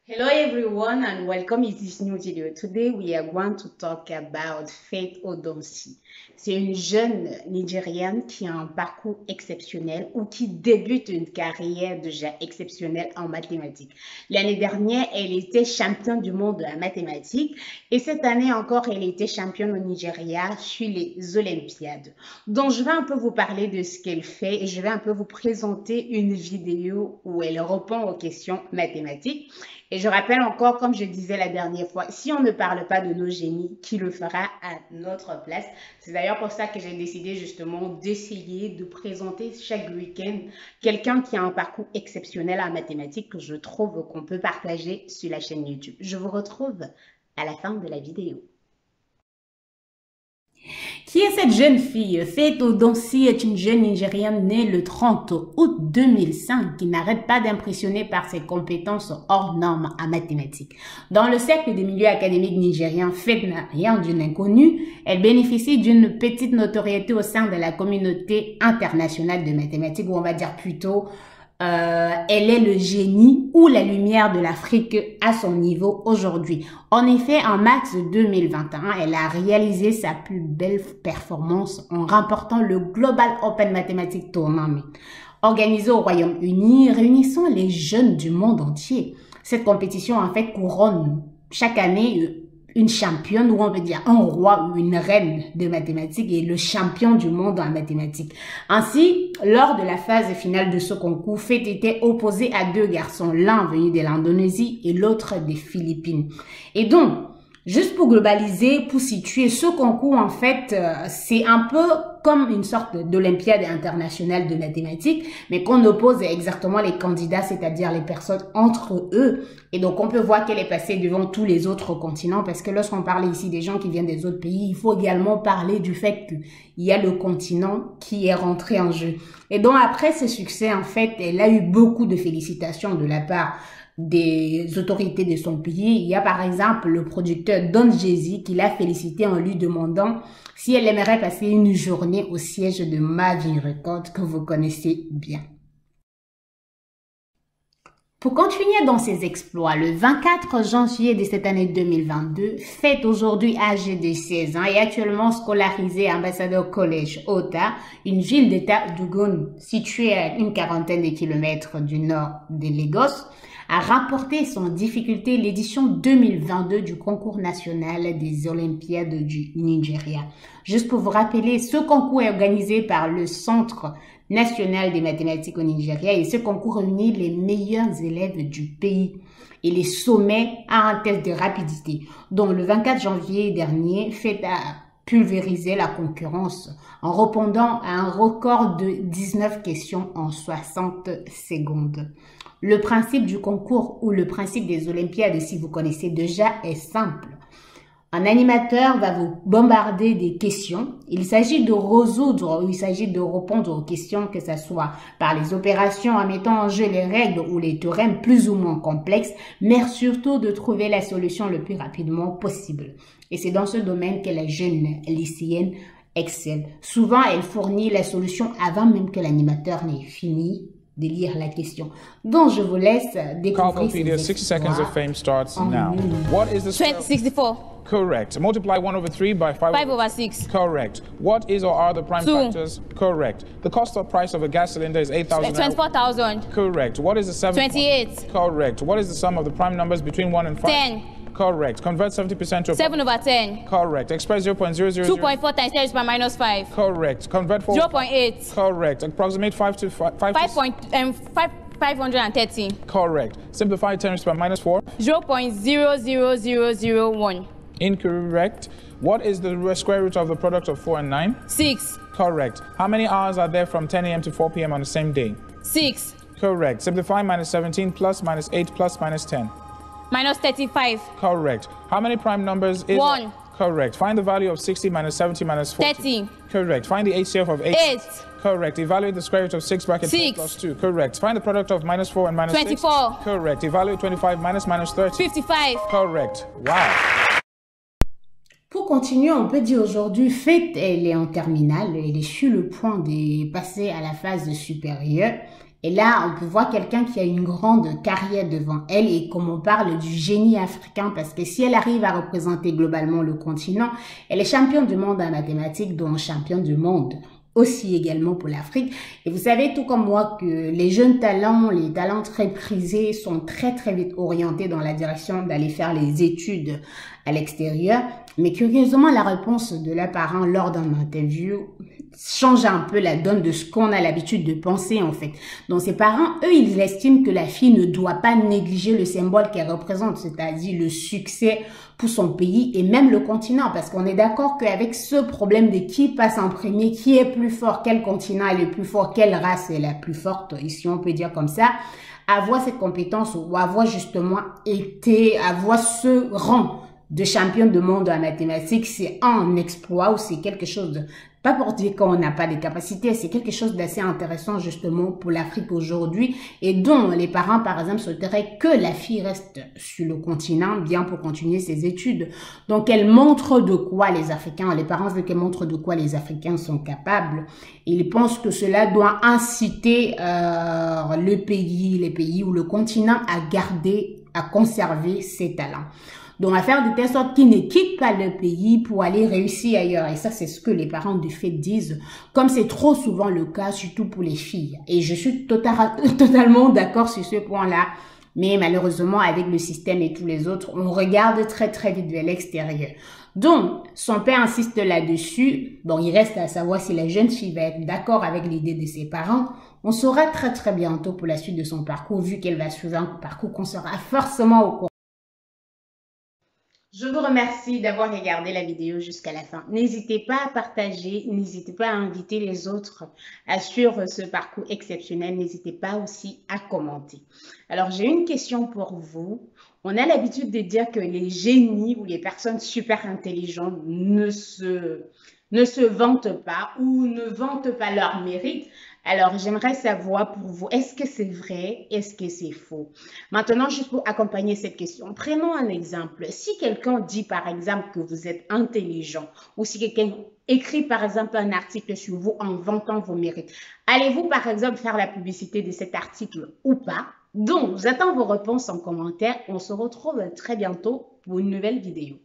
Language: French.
Hello everyone and welcome in this new video. Today we are going to talk about Faith Odomsi. C'est une jeune Nigériane qui a un parcours exceptionnel ou qui débute une carrière déjà exceptionnelle en mathématiques. L'année dernière, elle était championne du monde de la mathématique et cette année encore, elle était championne au Nigeria sur les Olympiades. Donc, je vais un peu vous parler de ce qu'elle fait et je vais un peu vous présenter une vidéo où elle répond aux questions mathématiques. Et je rappelle encore, comme je disais la dernière fois, si on ne parle pas de nos génies, qui le fera à notre place? C'est d'ailleurs pour ça que j'ai décidé justement d'essayer de présenter chaque week-end quelqu'un qui a un parcours exceptionnel en mathématiques que je trouve qu'on peut partager sur la chaîne YouTube. Je vous retrouve à la fin de la vidéo. Qui est cette jeune fille? Faith Odomsi est une jeune Nigériane née le 30 août 2005 qui n'arrête pas d'impressionner par ses compétences hors normes en mathématiques. Dans le cercle des milieux académiques nigériens, Faith n'a rien d'une inconnue. Elle bénéficie d'une petite notoriété au sein de la communauté internationale de mathématiques, ou on va dire plutôt elle est le génie ou la lumière de l'Afrique à son niveau aujourd'hui. En effet, en mars 2021, elle a réalisé sa plus belle performance en remportant le Global Open Mathematics Tournament, organisé au Royaume-Uni, réunissant les jeunes du monde entier. Cette compétition, en fait, couronne chaque année une championne, ou on peut dire un roi ou une reine de mathématiques et le champion du monde en mathématiques. Ainsi, lors de la phase finale de ce concours, Faith était opposée à deux garçons, l'un venu de l'Indonésie et l'autre des Philippines. Et donc, juste pour globaliser, pour situer ce concours, en fait, c'est un peu comme une sorte d'Olympiade internationale de mathématiques, mais qu'on oppose exactement les candidats, c'est-à-dire les personnes entre eux. Et donc, on peut voir qu'elle est passée devant tous les autres continents, parce que lorsqu'on parle ici des gens qui viennent des autres pays, il faut également parler du fait qu'il y a le continent qui est rentré en jeu. Et donc, après ce succès, en fait, elle a eu beaucoup de félicitations de la part des autorités de son pays. Il y a par exemple le producteur Don Jay-Z qui l'a félicité en lui demandant si elle aimerait passer une journée au siège de Mavi Records que vous connaissez bien. Pour continuer dans ses exploits, le 24 janvier de cette année 2022, Faith, aujourd'hui âgée de 16 ans et actuellement scolarisée à Ambassador College, Ota, une ville d'état d'Ogun située à une quarantaine de kilomètres du nord de Lagos, a remporté sans difficulté l'édition 2022 du concours national des Olympiades du Nigeria. Juste pour vous rappeler, ce concours est organisé par le Centre national des mathématiques au Nigeria et ce concours réunit les meilleurs élèves du pays et les sommets à un test de rapidité. Donc le 24 janvier dernier, Faith a pulvérisé la concurrence en répondant à un record de 19 questions en 60 secondes. Le principe du concours ou le principe des Olympiades, si vous connaissez déjà, est simple. Un animateur va vous bombarder des questions. Il s'agit de résoudre ou il s'agit de répondre aux questions, que ce soit par les opérations en mettant en jeu les règles ou les théorèmes plus ou moins complexes, mais surtout de trouver la solution le plus rapidement possible. Et c'est dans ce domaine que la jeune lycéenne excelle. Souvent, elle fournit la solution avant même que l'animateur n'ait fini de lire la question. Donc, je vous laisse découvrir 60 seconds of fame starts now. What is the 64. Correct. Multiply 1 over 3 by 5 over 6. Correct. What is or are the prime 2. factors? Correct. The cost of price of a gas cylinder is 8,000. 24,000. Correct. What is the 7? 28. Correct. What is the sum of the prime numbers between 1 and 5? 10. Correct. Convert 70% to a 7 over 10. Correct. Express 0.000. 2.4 times 10 raised by minus 5. Correct. Convert 4. 0.8. Correct. Approximate 5 to 5. 513. Correct. Simplify 10 raised by minus 4. 0.00001. Incorrect. What is the square root of the product of 4 and 9? 6. Correct. How many hours are there from 10 a.m. to 4 p.m. on the same day? 6. Correct. Simplify minus 17 plus minus 8 plus minus 10. Minus 35. Correct. How many prime numbers is 1. Correct. Find the value of 60 minus 70 minus 40. 30. Correct. Find the HCF of 8. 8. Correct. Evaluate the square root of 6 bracket 4 6. plus 2. Correct. Find the product of minus 4 and minus 24. 6. Correct. Evaluate 25 minus minus 30. 55. Correct. Wow. Pour continuer, on peut dire aujourd'hui, Faith, elle est en terminale, elle est sur le point de passer à la phase supérieure Et là, on peut voir quelqu'un qui a une grande carrière devant elle et comme on parle du génie africain, parce que si elle arrive à représenter globalement le continent, elle est championne du monde en mathématiques, donc championne du monde aussi également pour l'Afrique. Et vous savez tout comme moi que les jeunes talents, les talents très prisés sont très vite orientés dans la direction d'aller faire les études à l'extérieur. Mais curieusement, la réponse de leurs parents lors d'un interview change un peu la donne de ce qu'on a l'habitude de penser en fait. Donc ses parents, eux, ils estiment que la fille ne doit pas négliger le symbole qu'elle représente, c'est-à-dire le succès pour son pays et même le continent, parce qu'on est d'accord qu'avec ce problème de qui passe en premier, qui est plus fort, quel continent est le plus fort, quelle race est la plus forte, ici on peut dire comme ça, avoir cette compétence ou avoir justement avoir ce rang de champion du monde en mathématiques, c'est un exploit ou c'est quelque chose de, pas pour dire qu'on n'a pas de capacités, c'est quelque chose d'assez intéressant justement pour l'Afrique aujourd'hui et dont les parents par exemple souhaiteraient que la fille reste sur le continent bien pour continuer ses études. Donc elle montre de quoi les Africains, les parents veulent qu'elle montre de quoi les Africains sont capables. Ils pensent que cela doit inciter les pays ou le continent à garder, à conserver ses talents. Donc, à faire de telle sorte qu'ils ne quittent pas le pays pour aller réussir ailleurs. Et ça, c'est ce que les parents de fait disent, comme c'est trop souvent le cas, surtout pour les filles. Et je suis totalement d'accord sur ce point-là. Mais malheureusement, avec le système et tous les autres, on regarde très vite vers l'extérieur. Donc, son père insiste là-dessus. Bon, il reste à savoir si la jeune fille va être d'accord avec l'idée de ses parents. On saura très bientôt pour la suite de son parcours, vu qu'elle va suivre un parcours qu'on sera forcément au courant. Je vous remercie d'avoir regardé la vidéo jusqu'à la fin. N'hésitez pas à partager, n'hésitez pas à inviter les autres à suivre ce parcours exceptionnel. N'hésitez pas aussi à commenter. Alors, j'ai une question pour vous. On a l'habitude de dire que les génies ou les personnes super intelligentes ne se vantent pas ou ne vantent pas leur mérite. Alors, j'aimerais savoir pour vous, est-ce que c'est vrai? Est-ce que c'est faux? Maintenant, juste pour accompagner cette question, prenons un exemple. Si quelqu'un dit, par exemple, que vous êtes intelligent ou si quelqu'un écrit, par exemple, un article sur vous en vantant vos mérites, allez-vous, par exemple, faire la publicité de cet article ou pas? Donc, j'attends vos réponses en commentaire. On se retrouve très bientôt pour une nouvelle vidéo.